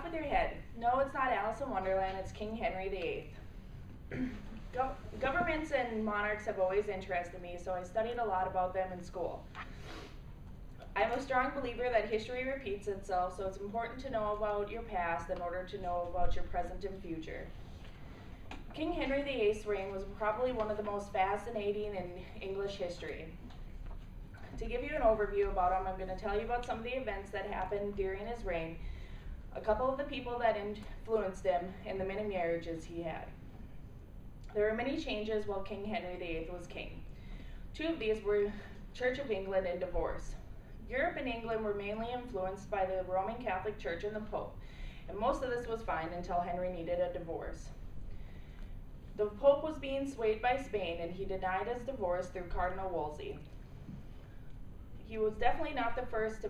with your head. No, it's not Alice in Wonderland, it's King Henry VIII. Governments and monarchs have always interested me, so I studied a lot about them in school. I'm a strong believer that history repeats itself, so it's important to know about your past in order to know about your present and future. King Henry VIII's reign was probably one of the most fascinating in English history. To give you an overview about him, I'm going to tell you about some of the events that happened during his reign, a couple of the people that influenced him, and the many marriages he had. There were many changes while King Henry VIII was king. Two of these were Church of England and divorce. Europe and England were mainly influenced by the Roman Catholic Church and the Pope, and most of this was fine until Henry needed a divorce. The Pope was being swayed by Spain, and he denied his divorce through Cardinal Wolsey. He was definitely not the first to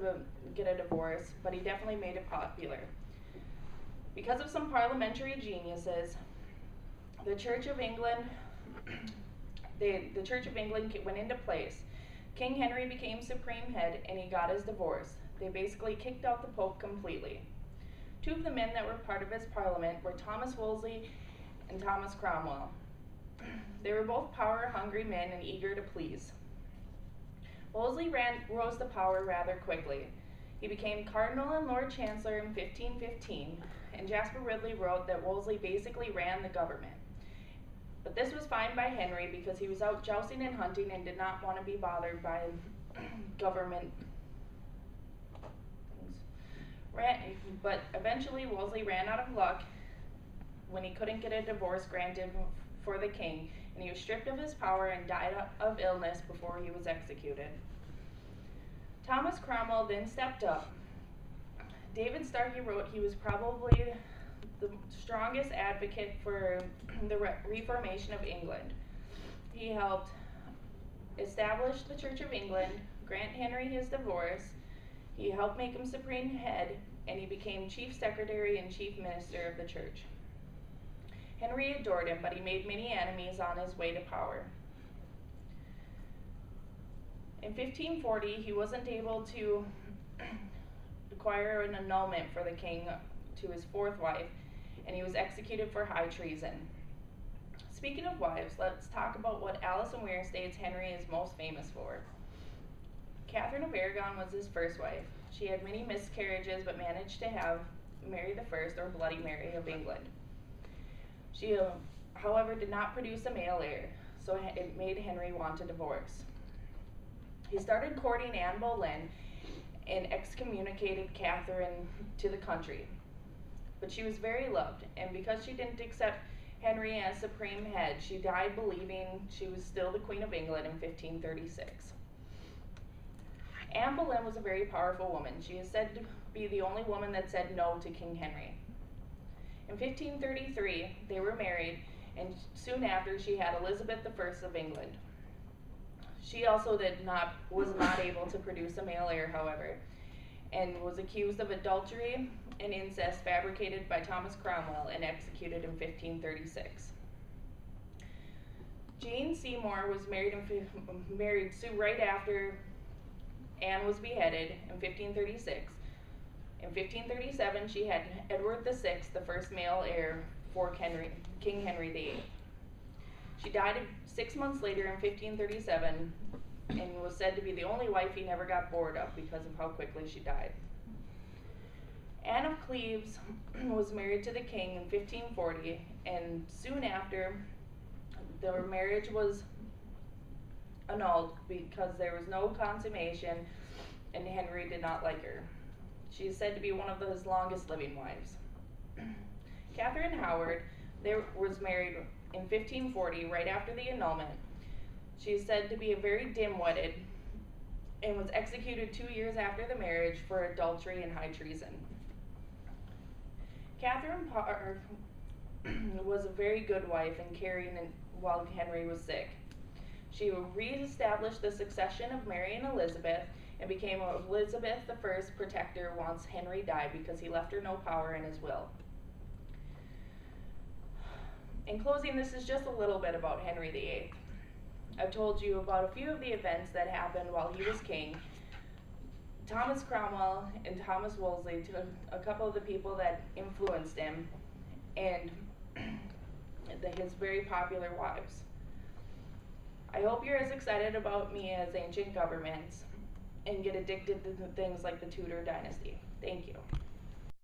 get a divorce, but he definitely made it popular. Because of some parliamentary geniuses, the Church of England went into place. King Henry became supreme head and he got his divorce. They basically kicked out the Pope completely. Two of the men that were part of his parliament were Thomas Wolsey and Thomas Cromwell. They were both power-hungry men and eager to please. Wolsey rose to power rather quickly. He became Cardinal and Lord Chancellor in 1515, and Jasper Ridley wrote that Wolsey basically ran the government. But this was fine by Henry because he was out jousting and hunting and did not want to be bothered by government things. But eventually Wolsey ran out of luck when he couldn't get a divorce granted for the king, and he was stripped of his power and died of illness before he was executed. Thomas Cromwell then stepped up. David Starkey wrote he was probably the strongest advocate for the Reformation of England. He helped establish the Church of England, grant Henry his divorce, he helped make him supreme head, and he became chief secretary and chief minister of the church. Henry adored him, but he made many enemies on his way to power. In 1540, he wasn't able to acquire an annulment for the king to his fourth wife, and he was executed for high treason. Speaking of wives, let's talk about what Alison Weir states Henry is most famous for. Catherine of Aragon was his first wife. She had many miscarriages but managed to have Mary I, or Bloody Mary of England. She, however, did not produce a male heir, so it made Henry want a divorce. He started courting Anne Boleyn and excommunicated Catherine to the country. But she was very loved, and because she didn't accept Henry as supreme head, she died believing she was still the Queen of England in 1536. Anne Boleyn was a very powerful woman. She is said to be the only woman that said no to King Henry. In 1533, they were married, and soon after she had Elizabeth I of England. She also was not able to produce a male heir, however, and was accused of adultery and incest fabricated by Thomas Cromwell and executed in 1536. Jane Seymour was married soon right after Anne was beheaded in 1536. In 1537, she had Edward VI, the first male heir for King Henry VIII. She died 6 months later in 1537 and was said to be the only wife he never got bored of because of how quickly she died. Anne of Cleves was married to the king in 1540, and soon after, their marriage was annulled because there was no consummation and Henry did not like her. She is said to be one of his longest living wives. Catherine Howard was married in 1540, right after the annulment. She is said to be very dim-witted and was executed 2 years after the marriage for adultery and high treason. Catherine Parr was a very good wife and caring while Henry was sick. She re-established the succession of Mary and Elizabeth and became Elizabeth I's protector once Henry died because he left her no power in his will. In closing, this is just a little bit about Henry VIII. I've told you about a few of the events that happened while he was king. Thomas Cromwell and Thomas Wolsey, to a couple of the people that influenced him, and his very popular wives. I hope you're as excited about me as ancient governments and get addicted to things like the Tudor dynasty. Thank you.